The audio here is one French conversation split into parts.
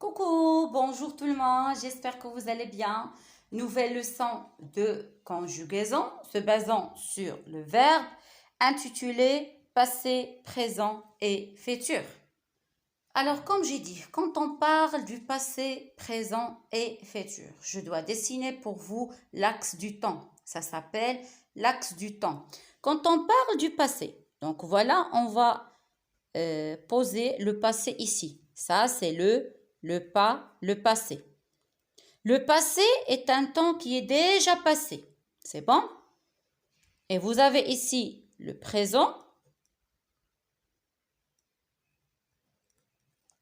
Coucou, bonjour tout le monde, j'espère que vous allez bien. Nouvelle leçon de conjugaison se basant sur le verbe intitulé passé, présent et futur. Alors comme j'ai dit, quand on parle du passé, présent et futur, je dois dessiner pour vous l'axe du temps. Ça s'appelle l'axe du temps. Quand on parle du passé, donc voilà, on va poser le passé ici. Ça, c'est le passé. Le passé est un temps qui est déjà passé. C'est bon? Et vous avez ici le présent.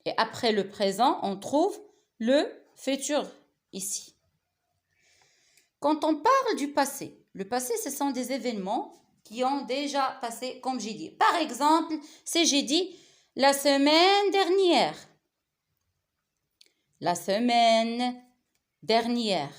Et après le présent, on trouve le futur ici. Quand on parle du passé, le passé, ce sont des événements qui ont déjà passé, comme j'ai dit. Par exemple, si j'ai dit la semaine dernière. La semaine dernière.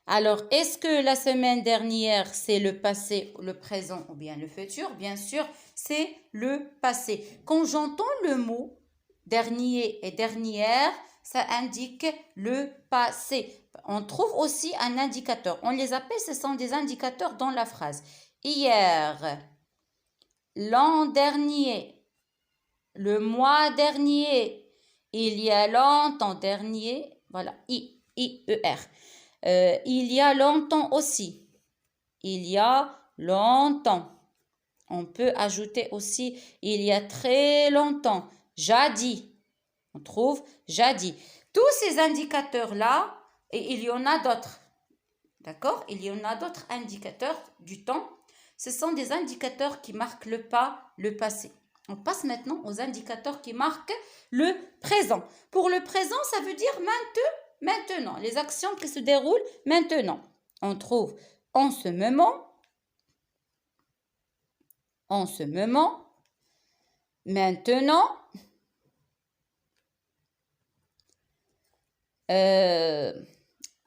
Alors, est-ce que la semaine dernière, c'est le passé, le présent ou bien le futur? Bien sûr, c'est le passé. Quand j'entends le mot dernier et dernière, ça indique le passé. On trouve aussi un indicateur. On les appelle, ce sont des indicateurs dans la phrase. Hier, l'an dernier, le mois dernier, il y a longtemps dernier, voilà, I-E-R. Il y a longtemps aussi. Il y a longtemps. On peut ajouter aussi il y a très longtemps. Jadis. On trouve jadis. Tous ces indicateurs-là, et il y en a d'autres. D'accord? Il y en a d'autres indicateurs du temps. Ce sont des indicateurs qui marquent le pas, le passé. On passe maintenant aux indicateurs qui marquent le présent. Pour le présent, ça veut dire maintenant. Les actions qui se déroulent maintenant. On trouve en ce moment, maintenant,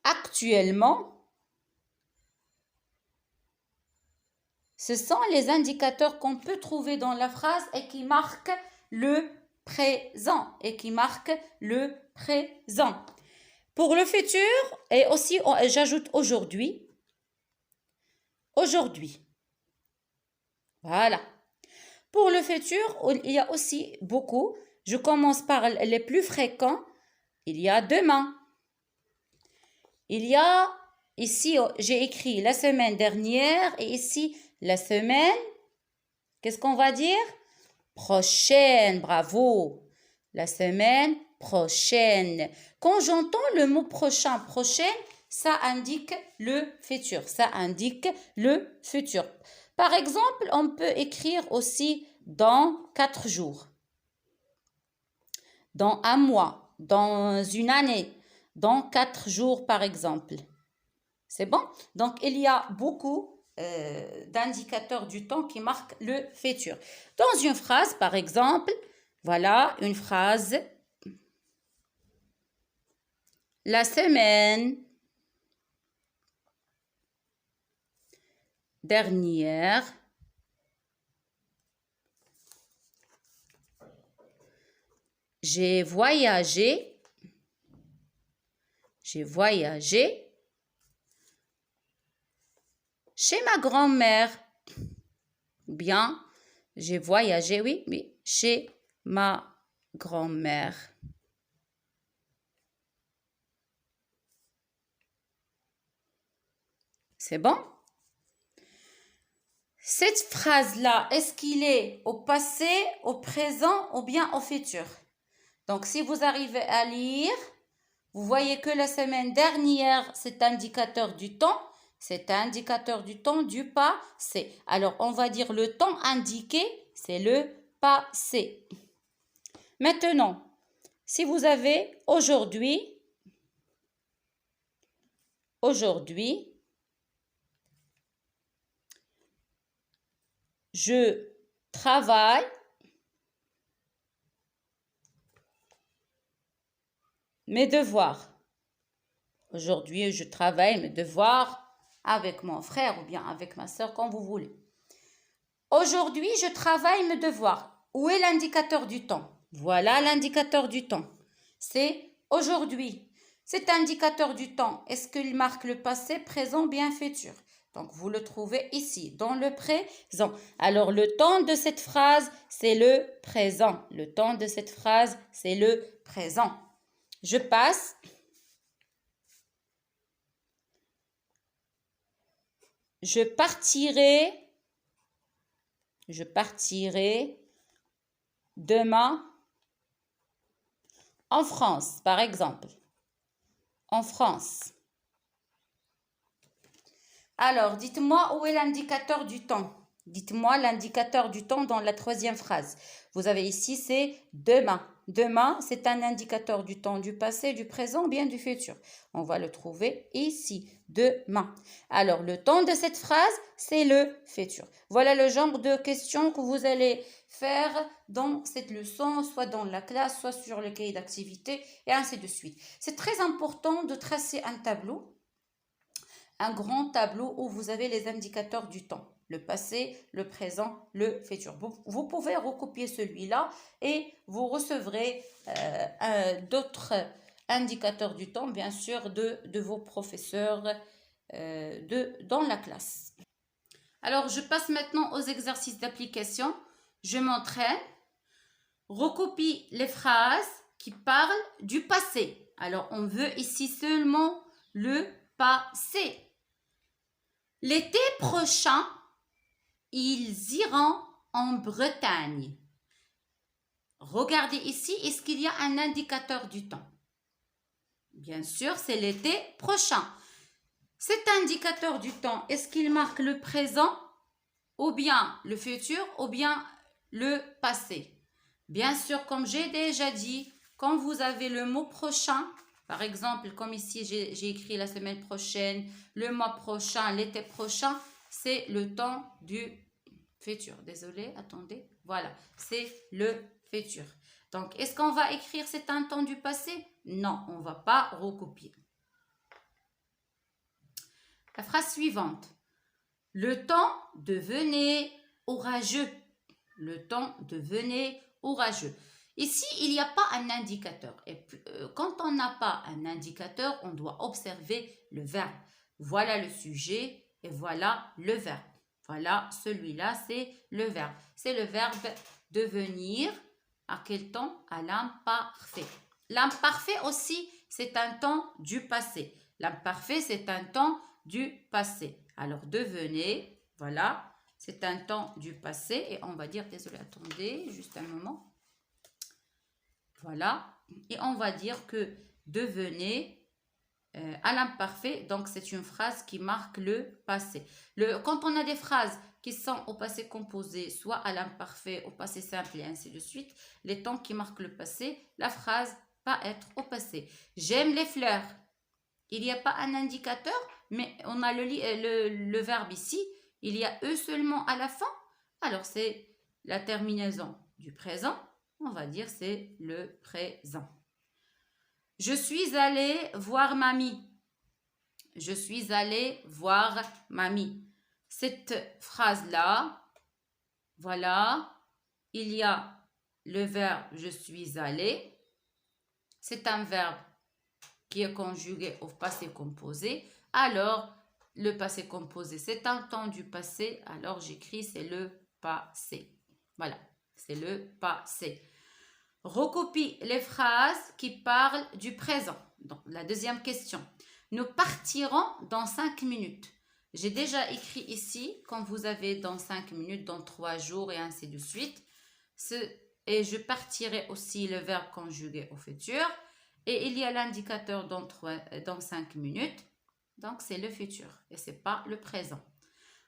actuellement. Ce sont les indicateurs qu'on peut trouver dans la phrase et qui marquent le présent. Pour le futur, et aussi j'ajoute aujourd'hui. Voilà. Pour le futur, il y a aussi beaucoup. Je commence par les plus fréquents. Il y a demain. Il y a, ici, j'ai écrit la semaine dernière et ici, la semaine, qu'est-ce qu'on va dire? Prochaine, bravo. La semaine prochaine. Quand j'entends le mot prochain, prochaine, ça indique le futur. Par exemple, on peut écrire aussi dans 4 jours, dans un mois, dans une année, dans 4 jours par exemple. C'est bon? Donc, il y a beaucoup d'indicateurs du temps qui marquent le futur. Dans une phrase, par exemple, voilà une phrase. La semaine dernière, j'ai voyagé chez ma grand-mère. Bien, j'ai voyagé, oui, chez ma grand-mère. C'est bon? Cette phrase-là, est-ce qu'il est au passé, au présent ou bien au futur? Donc, si vous arrivez à lire, vous voyez que la semaine dernière, c'est indicateur du temps. C'est indicateur du temps du passé. Alors, on va dire le temps indiqué, c'est le passé. Maintenant, si vous avez aujourd'hui, je travaille mes devoirs. Aujourd'hui, je travaille mes devoirs avec mon frère ou bien avec ma soeur, comme vous voulez. Aujourd'hui, je travaille mes devoirs. Où est l'indicateur du temps? Voilà l'indicateur du temps. c'est aujourd'hui. Cet indicateur du temps, est-ce qu'il marque le passé, présent, bien futur? Donc, vous le trouvez ici, dans le présent. Alors, le temps de cette phrase, c'est le présent. Le temps de cette phrase, c'est le présent. Je passe. Je partirai demain en France, par exemple. En France. Alors, dites-moi où est l'indicateur du temps. Dites-moi l'indicateur du temps dans la troisième phrase. Vous avez ici, c'est demain. Demain, c'est un indicateur du temps du passé, du présent ou bien du futur. On va le trouver ici, demain. Alors, le temps de cette phrase, c'est le futur. Voilà le genre de questions que vous allez faire dans cette leçon, soit dans la classe, soit sur le cahier d'activité, et ainsi de suite. C'est très important de tracer un tableau, un grand tableau où vous avez les indicateurs du temps. Le passé, le présent, le futur. Vous pouvez recopier celui-là et vous recevrez d'autres indicateurs du temps, bien sûr, de vos professeurs dans la classe. Alors, je passe maintenant aux exercices d'application. Je m'entraîne. Recopie les phrases qui parlent du passé. Alors, on veut ici seulement le passé. L'été prochain, ils iront en Bretagne. Regardez ici, est-ce qu'il y a un indicateur du temps? Bien sûr, c'est l'été prochain. Cet indicateur du temps, est-ce qu'il marque le présent ou bien le futur ou bien le passé? Bien sûr, comme j'ai déjà dit, quand vous avez le mot prochain, par exemple, comme ici j'ai écrit la semaine prochaine, le mois prochain, l'été prochain, c'est le temps du futur. Désolée, attendez. Voilà, c'est le futur. Donc, est-ce qu'on va écrire c'est un temps du passé? Non, on ne va pas recopier. La phrase suivante. Le temps devenait orageux. Le temps devenait orageux. Ici, il n'y a pas un indicateur. Et quand on n'a pas un indicateur, on doit observer le verbe. Voilà le sujet et voilà le verbe. Voilà, celui-là, c'est le verbe. C'est le verbe devenir. À quel temps? À l'imparfait. L'imparfait aussi, c'est un temps du passé. L'imparfait, c'est un temps du passé. Alors, devenez, voilà, c'est un temps du passé. Et on va dire, désolé, attendez, juste un moment. Voilà. Et on va dire que devenez à l'imparfait. Donc, c'est une phrase qui marque le passé. Quand on a des phrases qui sont au passé composé, soit à l'imparfait, au passé simple et ainsi de suite, les temps qui marquent le passé, la phrase va être au passé. J'aime les fleurs. Il n'y a pas un indicateur, mais on a le verbe ici. Il y a eux seulement à la fin. Alors, c'est la terminaison du présent. On va dire c'est le présent. Je suis allée voir mamie. Je suis allée voir mamie. Cette phrase-là, voilà, il y a le verbe je suis allée. C'est un verbe qui est conjugué au passé composé. Alors, le passé composé, c'est un temps du passé. Alors, j'écris c'est le passé. Voilà, c'est le passé. Recopie les phrases qui parlent du présent. Donc, la deuxième question. Nous partirons dans 5 minutes. J'ai déjà écrit ici, quand vous avez dans 5 minutes, dans 3 jours et ainsi de suite. Et je partirai aussi le verbe conjugué au futur. Et il y a l'indicateur dans 5 minutes. Donc, c'est le futur et ce n'est pas le présent.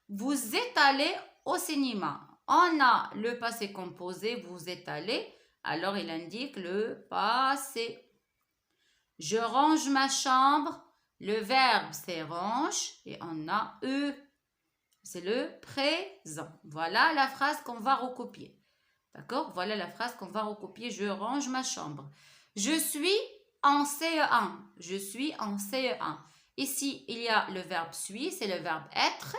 Vous êtes allé au cinéma. On a le passé composé, vous êtes allé. Alors, il indique le passé. Je range ma chambre. Le verbe, c'est range. Et on a E. C'est le présent. Voilà la phrase qu'on va recopier. D'accord? Voilà la phrase qu'on va recopier. Je range ma chambre. Je suis en CE1. Je suis en CE1. Ici, il y a le verbe suis. C'est le verbe être.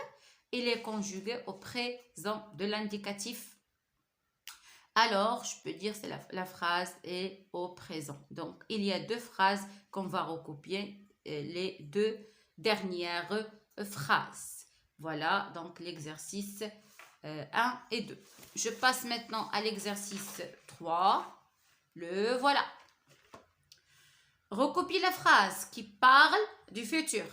Il est conjugué au présent de l'indicatif. alors je peux dire que la phrase est au présent. Donc, il y a deux phrases qu'on va recopier, les deux dernières phrases. Voilà, donc l'exercice 1 et 2. Je passe maintenant à l'exercice 3. Le voilà. Recopie la phrase qui parle du futur.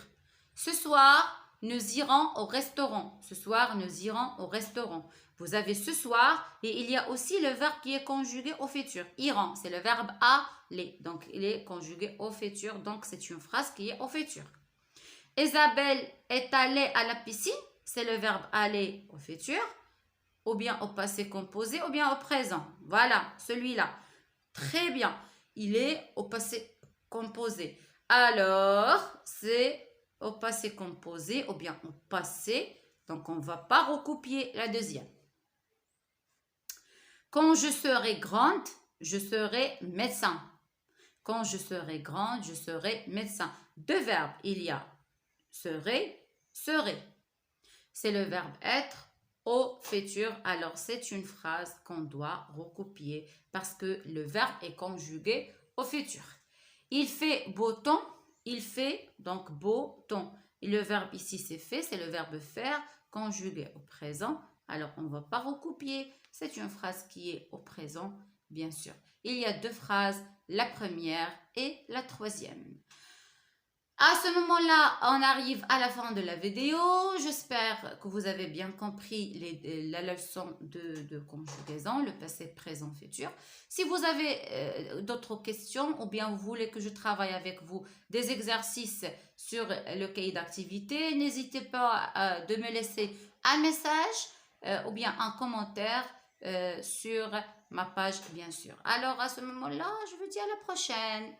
Ce soir, nous irons au restaurant. Ce soir, nous irons au restaurant. Vous avez ce soir et il y a aussi le verbe qui est conjugué au futur. Iront, c'est le verbe aller. Donc, il est conjugué au futur. Donc, c'est une phrase qui est au futur. Isabelle est allée à la piscine. C'est le verbe aller au futur. Ou bien au passé composé ou bien au présent. Voilà, celui-là. Très bien. Il est au passé composé. Alors, c'est au passé composé ou bien au passé. Donc, on ne va pas recopier la deuxième. Quand je serai grande, je serai médecin. Quand je serai grande, je serai médecin. Deux verbes. Il y a serait, serait. C'est le verbe être au futur. Alors, c'est une phrase qu'on doit recopier parce que le verbe est conjugué au futur. Il fait beau temps. Il fait donc beau temps. Et le verbe ici, c'est fait. C'est le verbe faire conjugué au présent. Alors, on ne va pas recopier. C'est une phrase qui est au présent, bien sûr. Il y a deux phrases, la première et la troisième. À ce moment-là, on arrive à la fin de la vidéo. J'espère que vous avez bien compris la leçon de conjugaison, le passé, présent, futur. Si vous avez d'autres questions ou bien vous voulez que je travaille avec vous des exercices sur le cahier d'activité, n'hésitez pas de me laisser un message ou bien un commentaire sur ma page, bien sûr. Alors, à ce moment-là, je vous dis à la prochaine.